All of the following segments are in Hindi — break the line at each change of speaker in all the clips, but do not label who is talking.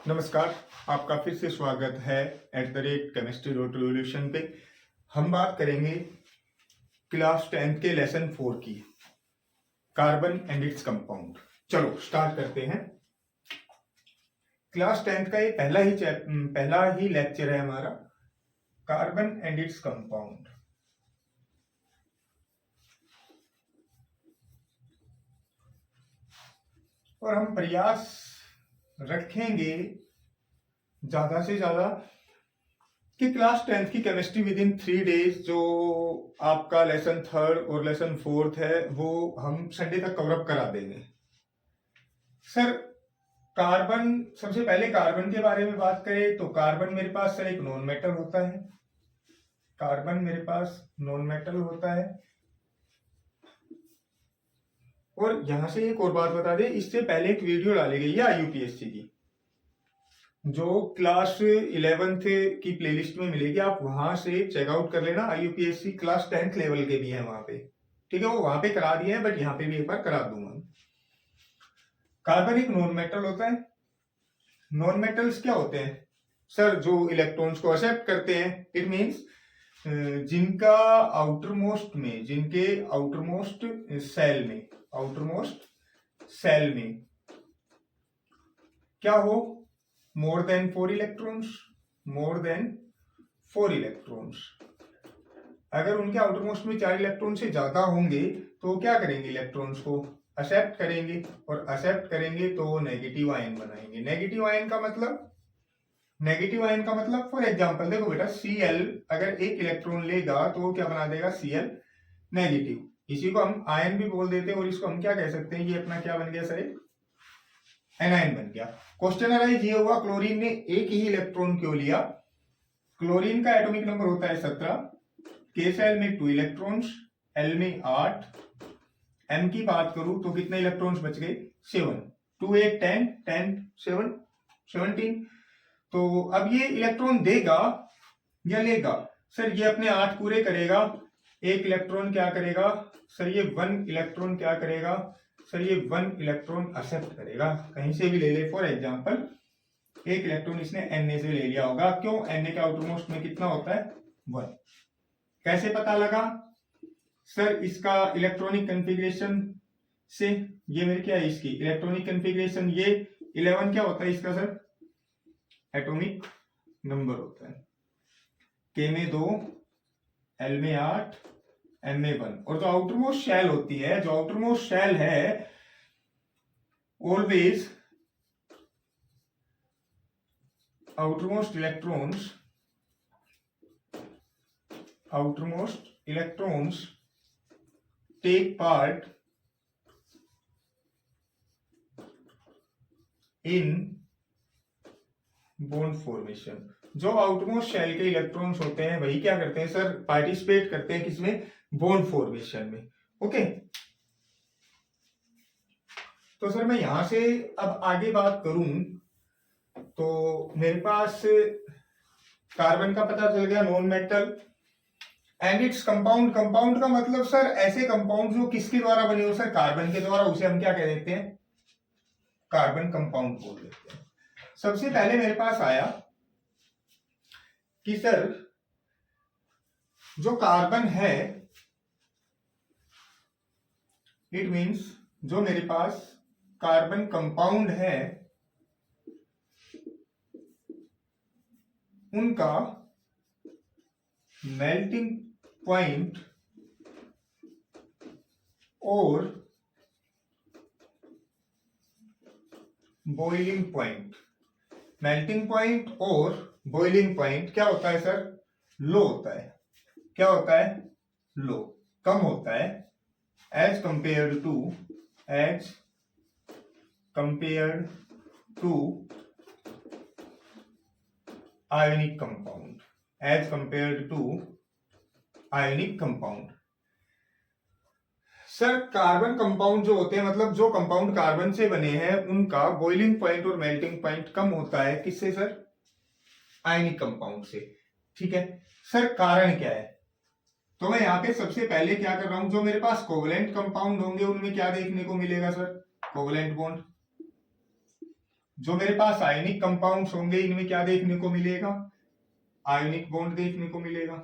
नमस्कार, आपका फिर से स्वागत है @chemistry revolution पे। हम बात करेंगे क्लास 10th के लेसन 4 की, कार्बन एंड इट्स कंपाउंड। चलो स्टार्ट करते हैं। क्लास 10th का ये पहला ही लेक्चर है हमारा, कार्बन एंड इट्स कंपाउंड। और हम प्रयास रखेंगे ज्यादा से ज्यादा कि क्लास 10th की केमिस्ट्री विद इन 3 डेज, जो आपका लेसन 3rd और लेसन 4th है, वो हम संडे तक कवर अप करा देंगे। सर कार्बन, सबसे पहले कार्बन के बारे में बात करें तो कार्बन मेरे पास सर एक नॉन मेटल होता है। कार्बन मेरे पास नॉन मेटल होता है। और यहां से एक और बात बता दें, इससे पहले एक वीडियो डाली गई है IUPAC की, जो क्लास 11th की प्लेलिस्ट में मिलेगी, आप वहां से चेकआउट कर लेना। IUPAC क्लास 10th लेवल के भी है वहां पे, ठीक है। वो वहां पे करा दिए हैं, बट यहाँ पे भी एक बार करा दूंगा। कार्बन एक नॉन मेटल होता है। नॉन मेटल्स क्या होते हैं सर? जो इलेक्ट्रॉन्स को एक्सेप्ट करते हैं। इट मींस जिनका जिनके आउटरमोस्ट सेल में क्या हो, मोर देन 4 इलेक्ट्रॉन्स। अगर उनके आउटरमोस्ट में 4 इलेक्ट्रॉन से ज्यादा होंगे तो क्या करेंगे? इलेक्ट्रॉन्स को एक्सेप्ट करेंगे, और एक्सेप्ट करेंगे तो नेगेटिव आयन बनाएंगे। नेगेटिव आयन का मतलब फॉर एग्जांपल देखो बेटा, Cl अगर एक इलेक्ट्रॉन लेगा तो क्या बना देगा? Cl negative. इसी को हम आयन भी बोल देते हैं, और इसको हम क्या कह सकते हैं? ये अपना क्या बन गया सर? एक एनायन बन गया। क्वेश्चन अराइज ये हुआ, क्लोरीन ने एक ही इलेक्ट्रॉन क्यों लिया? क्लोरीन का एटॉमिक नंबर होता है 17, के सेल में 2 इलेक्ट्रॉन्स, एल में 8। एम की बात करूं तो कितने इलेक्ट्रॉन्स बच गए? 7। 2 8 10 10 7 17। तो अब ये इलेक्ट्रॉन देगा या लेगा? सर ये अपने 8 पूरे करेगा। एक इलेक्ट्रॉन क्या करेगा सर? ये 1 इलेक्ट्रॉन क्या करेगा सर? ये 1 इलेक्ट्रॉन एक्सेप्ट करेगा, कहीं से भी ले ले। फॉर एग्जांपल एक इलेक्ट्रॉन इसने Na से ले लिया होगा। क्यों? Na के आउटरमोस्ट में कितना होता है? 1। कैसे पता लगा सर? इसका इलेक्ट्रॉनिक कन्फिग्रेशन से, ये मेरे क्या है इसकी इलेक्ट्रॉनिक कन्फिग्रेशन, ये 11 क्या होता है इसका सर? एटॉमिक नंबर होता है। K में 2, L में 8, M में 1। और जो आउटरमोस्ट शेल होती है, जो आउटरमोस्ट शेल है, always outermost electrons take part in bond formation। जो आउटमोस्ट शेल के इलेक्ट्रॉन्स होते हैं वही क्या करते हैं सर? पार्टिसिपेट करते हैं किसमें? बॉन्ड फॉर्मेशन में। ओके, तो सर मैं यहां से अब आगे बात करूं तो मेरे पास कार्बन का पता चल गया, non metal. And its compound. Compound का मतलब सर ऐसे कंपाउंड जो किसके द्वारा बने हो सर? कार्बन के द्वारा, उसे हम क्या कह देते हैं? कार्बन कंपाउंड बोल देते हैं। सबसे पहले मेरे पास आया कि सर जो कार्बन है, इट मींस जो मेरे पास कार्बन कंपाउंड है, उनका मेल्टिंग पॉइंट और बॉइलिंग पॉइंट। मेल्टिंग पॉइंट और बॉइलिंग पॉइंट क्या होता है सर? लो होता है। क्या होता है? लो, कम होता है as compared to ionic compound. Sir carbon compound जो होते हैं, मतलब जो कंपाउंड कार्बन से बने हैं, उनका बॉइलिंग पॉइंट और मेल्टिंग पॉइंट कम होता है। किससे सर? आयनिक कंपाउंड से। ठीक है सर, कारण क्या है? तो मैं यहाँ पे सबसे पहले क्या कर रहा हूं, जो मेरे पास कोवलेंट कंपाउंड होंगे उनमें क्या देखने को मिलेगा सर? Covalent bond. जो मेरे पास आयनिक कंपाउंड्स होंगे इनमें क्या देखने को मिलेगा, आयनिक बॉन्ड देखने को मिलेगा।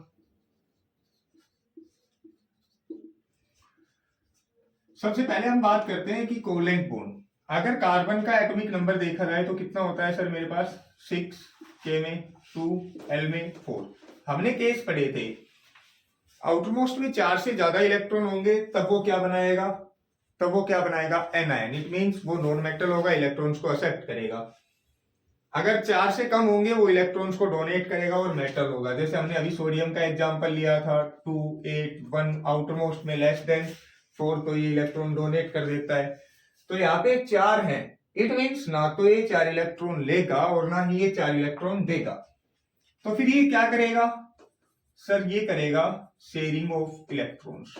सबसे पहले हम बात करते हैं कि कोवेलेंट बॉन्ड। अगर कार्बन का एटॉमिक नंबर देखा जाए तो कितना होता है सर मेरे पास 6, K में 2, L में 4। हमने केस पढ़े थे आउटरमोस्ट में 4 से ज्यादा इलेक्ट्रॉन होंगे तब वो क्या बनाएगा, एनायन। इट मींस वो नॉन मेटल होगा, इलेक्ट्रॉन्स को एक्सेप्ट करेगा। अगर 4 से कम होंगे वो इलेक्ट्रॉन्स को डोनेट करेगा और मेटल होगा। जैसे हमने अभी सोडियम का एग्जांपल लिया था 2, 8, 1, आउटरमोस्ट में लेस देन 4, तो ये इलेक्ट्रॉन डोनेट कर देता है। तो यहाँ पे 4 है, इट मींस ना तो ये 4 इलेक्ट्रॉन लेगा और ना ही ये 4 इलेक्ट्रॉन देगा। तो फिर ये क्या करेगा सर, ये करेगा शेयरिंग ऑफ इलेक्ट्रॉन्स।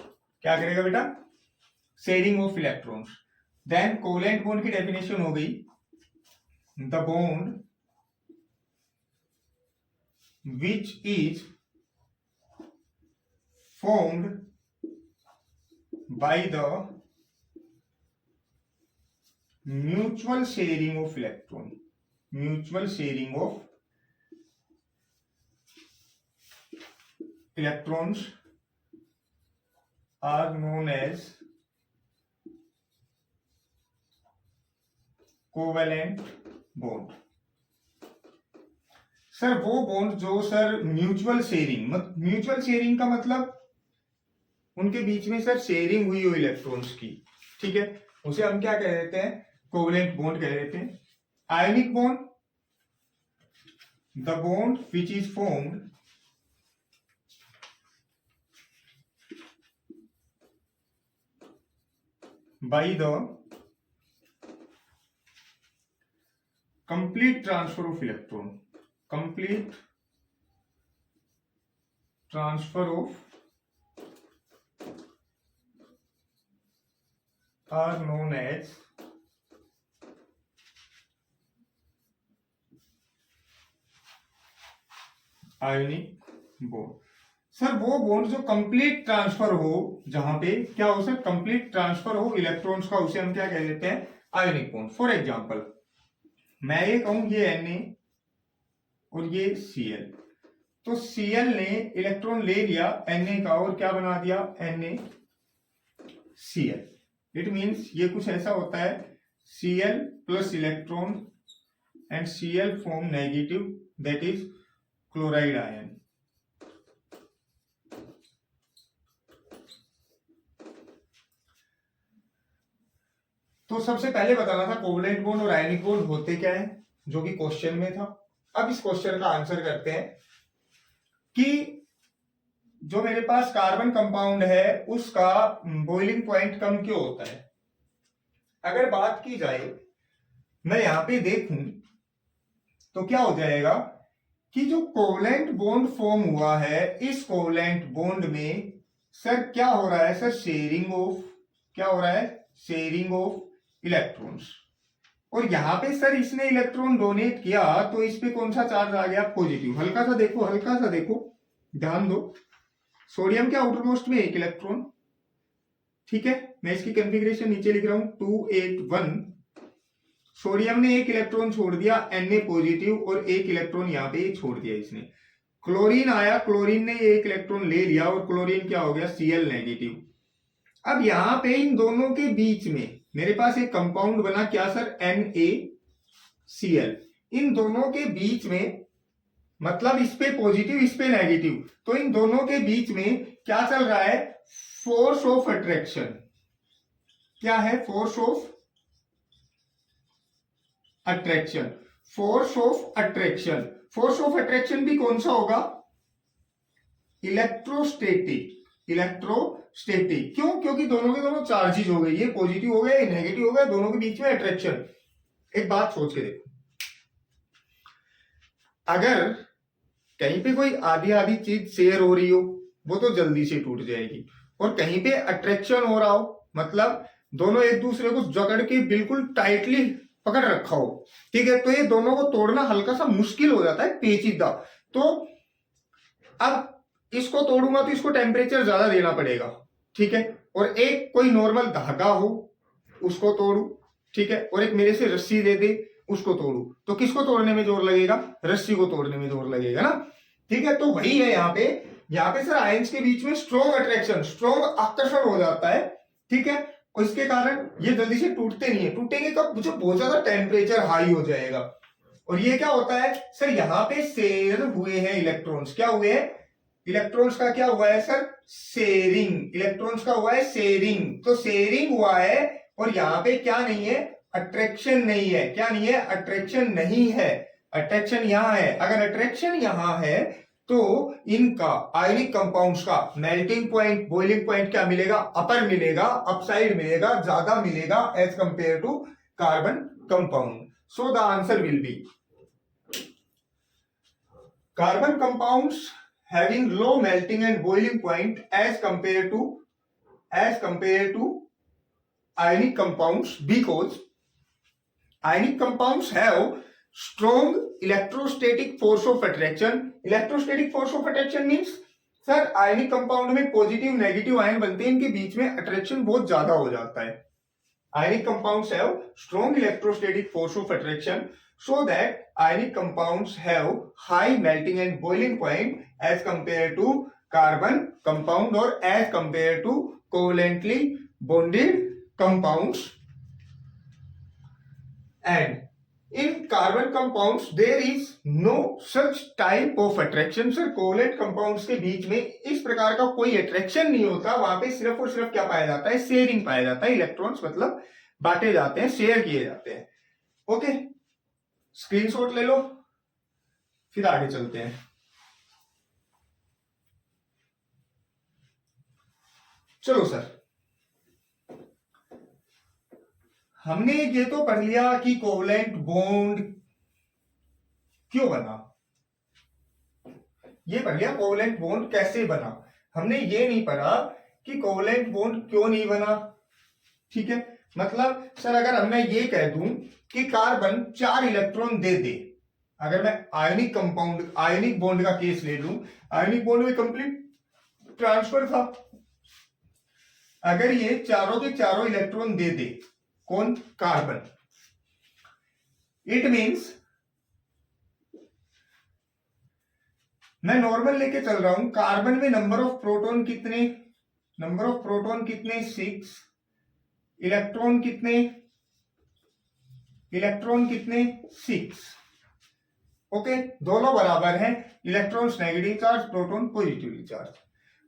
क्या करेगा बेटा, sharing of electrons. Then covalent bond की डेफिनेशन हो गई, the bond which is formed by the mutual sharing of electron, mutual sharing of electrons are known as covalent bond. Sir वो बॉन्ड जो सर म्यूचुअल शेयरिंग का मतलब उनके बीच में सर शेयरिंग हुई हो इलेक्ट्रॉन्स की, ठीक है, उसे हम क्या कह देते हैं, कोवेलेंट बॉन्ड कह देते हैं। Ionic bond, the bond which is formed by the complete transfer of electron, complete transfer of are known as ionic bond. Sir वो बॉन्ड जो कंप्लीट ट्रांसफर हो, जहां पे क्या हो सर, कंप्लीट ट्रांसफर हो इलेक्ट्रॉन्स का, उसे हम क्या कह देते हैं, आयनिक बॉन्ड। फॉर एग्जांपल मैं ये कहूं ये Na और ये Cl, तो Cl ने इलेक्ट्रॉन ले लिया Na का और क्या बना दिया, NaCl। इट मींस ये कुछ ऐसा होता है Cl plus electron and Cl form negative, that is chloride ion. तो सबसे पहले बताना था कोवेलेंट बॉन्ड और आयनिक बॉन्ड होते क्या है, जो कि क्वेश्चन में था। अब इस क्वेश्चन का आंसर करते हैं कि जो मेरे पास कार्बन कंपाउंड है उसका बॉइलिंग पॉइंट कम क्यों होता है। अगर बात की जाए, मैं यहां पे देखूं तो क्या हो जाएगा कि जो कोवेलेंट बॉन्ड फॉर्म हुआ है, इस कोवेलेंट बॉन्ड में सर क्या हो रहा है, सर शेयरिंग ऑफ, क्या हो रहा है, शेयरिंग ऑफ इलेक्ट्रॉन्स। और यहां पे सर इसने इलेक्ट्रॉन डोनेट किया तो इस पे कौन सा चार्ज आ गया, पॉजिटिव। हल्का सा देखो, ध्यान दो, सोडियम के आउटरमोस्ट में 1 इलेक्ट्रॉन, ठीक है, मैं इसकी कॉन्फ़िगरेशन नीचे लिख रहा हूं 2, 8, 1। सोडियम ने 1 इलेक्ट्रॉन छोड़ दिया, Na पॉजिटिव, और 1 इलेक्ट्रॉन यहाँ पे छोड़ दिया इसने। क्लोरीन आया, क्लोरीन ने 1 इलेक्ट्रॉन ले लिया और क्लोरीन क्या हो गया, Cl नेगेटिव। अब यहां पे इन दोनों के बीच में मेरे पास एक कंपाउंड बना, क्या सर, NaCl। इन दोनों के बीच में मतलब इस पे पॉजिटिव इस पे नेगेटिव, तो इन दोनों के बीच में क्या चल रहा है, फोर्स ऑफ अट्रैक्शन। क्या है, force of attraction. Force of attraction भी कौन सा होगा, इलेक्ट्रोस्टैटिक। क्यों, क्योंकि दोनों के दोनों चार्जेज हो गए, ये पॉजिटिव हो गया, ये नेगेटिव हो गया, दोनों के बीच में अट्रैक्शन। एक बात सोच के देखो, अगर कहीं पे कोई आधी चीज शेयर हो रही हो वो तो जल्दी से टूट जाएगी, और कहीं पे अट्रैक्शन हो रहा हो मतलब दोनों एक दूसरे को जकड़ के बिल्कुल टाइटली पकड़ रखा हो, ठीक है, तो ये दोनों को तोड़ना हल्का सा मुश्किल हो जाता है, पेचीदा। तो अब इसको तोड़ूंगा तो इसको टेम्परेचर ज्यादा देना पड़ेगा, ठीक है, और एक कोई नॉर्मल धागा हो उसको तोड़ू, ठीक है, और एक मेरे से रस्सी दे दे उसको तोड़ू, तो किसको तोड़ने में जोर लगेगा? रस्सी को तोड़ने में जोर लगेगा ना। ठीक है, तो वही है यहाँ पे सर आयंस के बीच में स्ट्रॉन्ग अट्रैक्शन, स्ट्रॉन्ग आकर्षण हो जाता है। ठीक है, और इसके कारण ये जल्दी से टूटते नहीं है। टूटेंगे कब? जो बहुत ज्यादा टेम्परेचर हाई हो जाएगा। और ये क्या होता है सर? यहाँ पे शेयर हुए हैं इलेक्ट्रॉन्स। क्या हुए हैं? इलेक्ट्रॉन्स का क्या हुआ है सर? शेयरिंग। इलेक्ट्रॉन्स का हुआ है शेयरिंग। तो शेयरिंग हुआ है और यहाँ पे क्या नहीं है? अट्रैक्शन नहीं है। क्या नहीं है? अट्रैक्शन नहीं है। अट्रैक्शन यहाँ है। अगर अट्रैक्शन यहाँ है तो इनका आयनिक कंपाउंड्स का मेल्टिंग पॉइंट, बॉइलिंग पॉइंट क्या मिलेगा? अपर मिलेगा, अपसाइड मिलेगा, ज्यादा मिलेगा as compare to carbon compound. So the answer will be carbon compounds having low melting and boiling point as compared to ionic compounds, because ionic compounds have strong electrostatic force of attraction. Electrostatic force of attraction means sir ionic compound में पॉजिटिव नेगेटिव आयन बनते हैं, इनके बीच में अट्रैक्शन बहुत ज्यादा हो जाता है। Ionic compounds have strong electrostatic force of attraction, so that ionic compounds have high melting and boiling point as compared to carbon compound or as compared to covalently bonded compounds. And in carbon compounds there is no such type of attraction. Sir, covalent compounds के बीच में इस प्रकार का कोई अट्रैक्शन नहीं होता। वहां पे सिर्फ और सिर्फ क्या पाया जाता है? शेयरिंग पाया जाता है। इलेक्ट्रॉन्स मतलब बांटे जाते हैं, शेयर किए जाते हैं। ओके, स्क्रीनशॉट ले लो, फिर आगे चलते हैं। चलो सर, हमने ये तो पढ़ लिया कि कोवलेंट बॉन्ड क्यों बना, ये पढ़ लिया कोवलेंट बॉन्ड कैसे बना। हमने ये नहीं पढ़ा कि कोवलेंट बॉन्ड क्यों नहीं बना। ठीक है, मतलब सर अगर मैं ये कह दूं कि कार्बन 4 इलेक्ट्रॉन दे दे, अगर मैं आयनिक कंपाउंड, आयनिक बॉन्ड का केस ले लूं, आयनिक बॉन्ड में कंप्लीट ट्रांसफर था, अगर ये चारों के चारों इलेक्ट्रॉन दे दे, कौन? कार्बन, इट मींस मैं नॉर्मल लेके चल रहा हूं, कार्बन में नंबर ऑफ प्रोटॉन कितने? नंबर ऑफ प्रोटॉन कितने? 6। इलेक्ट्रॉन कितने? इलेक्ट्रॉन कितने? 6। ओके, दोनों बराबर हैं। Electrons negative charge, proton positively charge.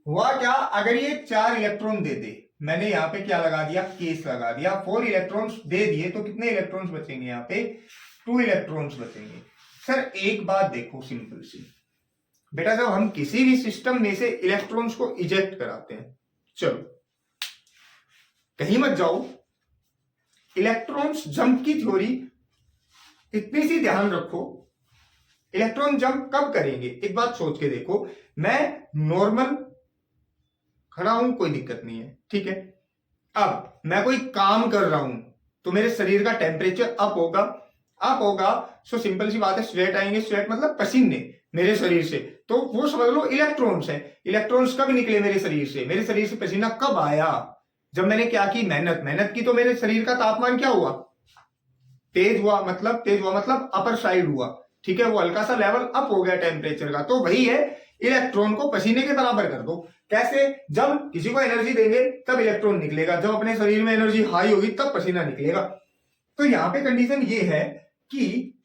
हुआ क्या? अगर ये 4 इलेक्ट्रॉन दे दे, मैंने यहां पे क्या लगा दिया? केस लगा दिया। 4 इलेक्ट्रॉन्स दे दिए तो कितने इलेक्ट्रॉन्स बचेंगे? यहां पे 2 इलेक्ट्रॉन्स बचेंगे। सर एक बात देखो सिंपल सी बेटा, जब हम किसी भी सिस्टम में से इलेक्ट्रॉन्स को इजेक्ट कराते हैं, चलो कहीं मत जाओ, इलेक्ट्रॉन्स जंप की थ्योरी इतनी सी ध्यान रखो, इलेक्ट्रॉन जंप कब करेंगे? एक बात सोच के देखो, मैं नॉर्मल खड़ा हूं, कोई दिक्कत नहीं है, ठीक है। अब मैं कोई काम कर रहा हूं तो मेरे शरीर का टेम्परेचर अप होगा, अप होगा, सो सिंपल सी बात है, स्वेट आएंगे, स्वेट मतलब पसीने मेरे शरीर से, तो वो समझ लो इलेक्ट्रॉन्स है। इलेक्ट्रॉन्स कब निकले मेरे शरीर से? मेरे शरीर से पसीना कब आया? जब मैंने क्या की? मेहनत की, तो मेरे शरीर का तापमान क्या हुआ? तेज हुआ, मतलब अपर साइड हुआ, ठीक है, वो हल्का सा लेवल अप हो गया टेम्परेचर का। तो वही है, इलेक्ट्रॉन को पसीने के बराबर कर दो। कैसे? जब किसी को एनर्जी देंगे तब इलेक्ट्रॉन निकलेगा, जब अपने शरीर में एनर्जी हाई होगी तब पसीना निकलेगा। तो यहां पे कंडीशन ये है कि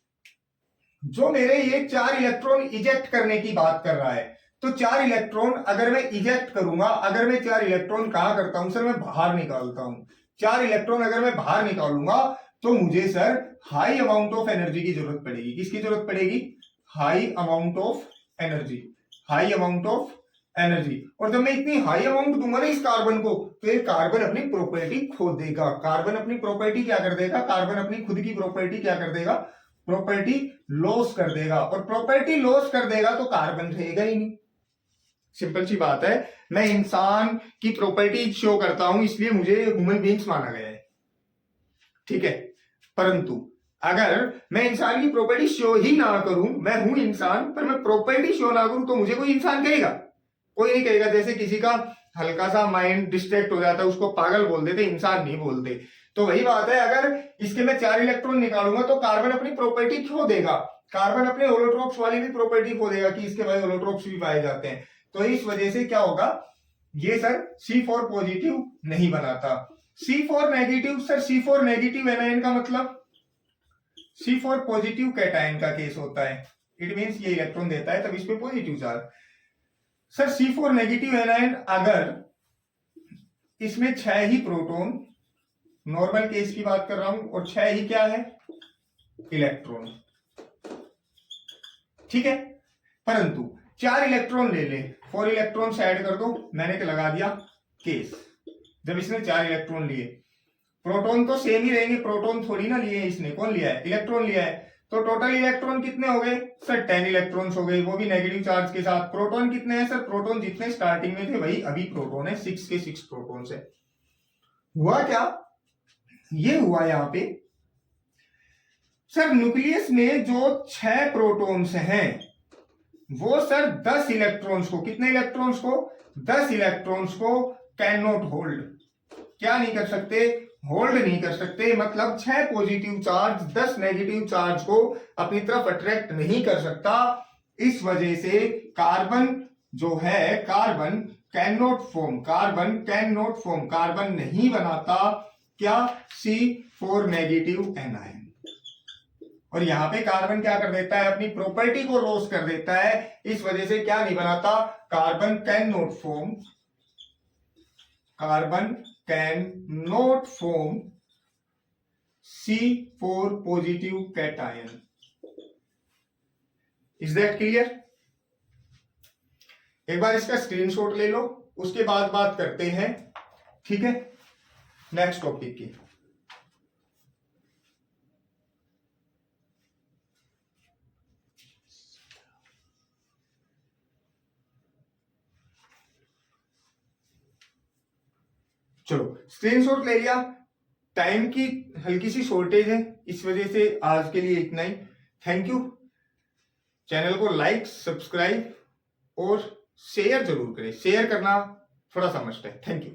जो मेरे ये 4 इलेक्ट्रॉन इजेक्ट करने की बात कर रहा है, तो 4 इलेक्ट्रॉन अगर मैं इजेक्ट करूंगा, अगर मैं 4 इलेक्ट्रॉन कहां करता हूं सर? मैं बाहर निकालता हूं। 4 इलेक्ट्रॉन अगर मैं बाहर निकालूंगा तो मुझे sir high amount of energy की जरूरत पड़ेगी। किसकी जरूरत पड़ेगी? High amount of energy, high amount of energy. और जब मैं इतनी हाई अमाउंट दूंगा ना इस कार्बन को, तो ये कार्बन अपनी प्रॉपर्टी खो देगा। कार्बन अपनी प्रॉपर्टी क्या कर देगा? कार्बन अपनी खुद की प्रॉपर्टी क्या कर देगा? प्रॉपर्टी लॉस कर देगा। और प्रॉपर्टी लॉस कर देगा तो कार्बन रहेगा ही नहीं। सिंपल सी बात है, मैं इंसान की प्रॉपर्टी शो करता हूं इसलिए मुझे ह्यूमन बीइंग्स माना गया है, ठीक है। परंतु अगर मैं इंसान की प्रॉपर्टी शो ही ना करूं, मैं हूं इंसान पर मैं प्रॉपर्टी शो ना करूं, तो मुझे कोई इंसान कहेगा? कोई नहीं कहेगा। जैसे किसी का हल्का सा माइंड डिस्ट्रैक्ट हो जाता है, उसको पागल बोल देते, इंसान नहीं बोलते। तो वही बात है, अगर इसके मैं 4 इलेक्ट्रॉन निकालूंगा तो कार्बन अपनी प्रॉपर्टी खो देगा, कार्बन अपने होलोट्रोप्स वाली भी प्रॉपर्टी खो देगा कि इसके भाई होलोट्रोप्स भी पाए जाते हैं। तो इस वजह से क्या होगा, ये सर C4 पॉजिटिव नहीं बनाता। C4 negative, sir C4 negative anion का मतलब C4 पॉजिटिव कैटायन का केस होता है, इट मींस ये इलेक्ट्रॉन देता है तब इस पे positive charge. Sir C4 negative anion अगर इसमें 6 ही प्रोटॉन, नॉर्मल केस की बात कर रहा हूं, और 6 ही क्या है, इलेक्ट्रॉन, ठीक है, परंतु 4 इलेक्ट्रॉन ले ले, 4 इलेक्ट्रॉन से ऐड कर दो, मैंने क्या लगा दिया केस, जब इसने 4 इलेक्ट्रॉन लिए, प्रोटॉन तो सेम ही रहेंगे, प्रोटॉन थोड़ी ना लिए इसने, कौन लिया है, इलेक्ट्रॉन लिया है, तो टोटल इलेक्ट्रॉन कितने हो गए सर, 10 इलेक्ट्रॉन्स हो गए, वो भी नेगेटिव चार्ज के साथ। प्रोटॉन कितने हैं सर, प्रोटॉन जितने स्टार्टिंग में थे वही अभी प्रोटॉन है, 6 के 6 प्रोटॉन है। हुआ क्या, ये हुआ यहां पे सर न्यूक्लियस में जो 6 प्रोटॉन्स हैं वो सर 10 इलेक्ट्रॉन्स को, कितने इलेक्ट्रॉन्स को, 10 इलेक्ट्रॉन्स को कैन नॉट होल्ड, क्या नहीं कर सकते, होल्ड नहीं कर सकते, मतलब 6 पॉजिटिव चार्ज 10 नेगेटिव चार्ज को अपनी तरफ अट्रैक्ट नहीं कर सकता। इस वजह से कार्बन जो है, carbon can not form, carbon can not form, carbon नहीं बनाता क्या, C4 नेगेटिव एनायन। और यहां पे कार्बन क्या कर देता है, अपनी प्रॉपर्टी को लॉस कर देता है, इस वजह से क्या नहीं बनाता, carbon can not form, carbon can not form C4 positive cation. Is that clear? एक बार इसका स्क्रीनशॉट ले लो, उसके बाद बात करते हैं, ठीक है, नेक्स्ट टॉपिक की। चलो स्क्रीनशॉट ले लिया, टाइम की हल्की सी शॉर्टेज है, इस वजह से आज के लिए इतना ही। Thank you. चैनल को लाइक, सब्सक्राइब और शेयर जरूर करें, शेयर करना थोड़ा सा मस्ट है। Thank you.